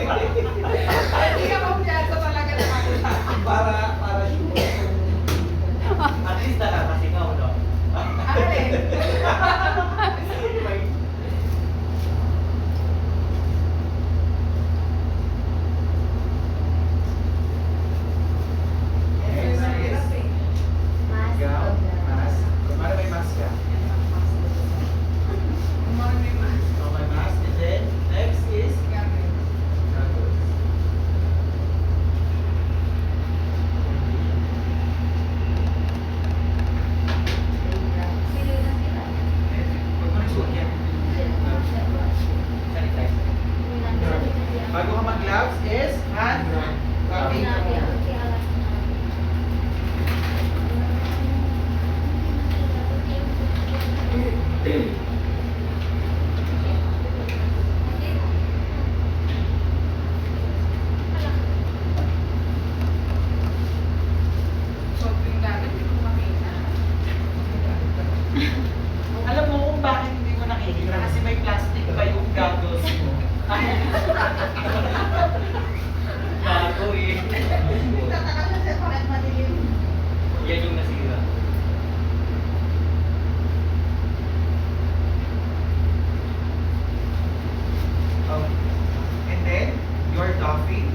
Hindi ka kumpiyansa talaga na makita. Para sure. At least nakakasingaw, no? Alin? Gown, mask. Kumara may mask ka. Oh, may mask. And then, next is goggles. Huwag mo nagsuot yan. Sanitizer. Bago ka mag-gloves is hand rubbing. Sobrang gamit, hindi ko makita. Alam mo kung bakit hindi mo nakikita? Kasi may plastic pa yung goggles mo. Bago eh. Tataka na siya, bakit madilim? Yan yung nasira. Oh. And then, your toffee.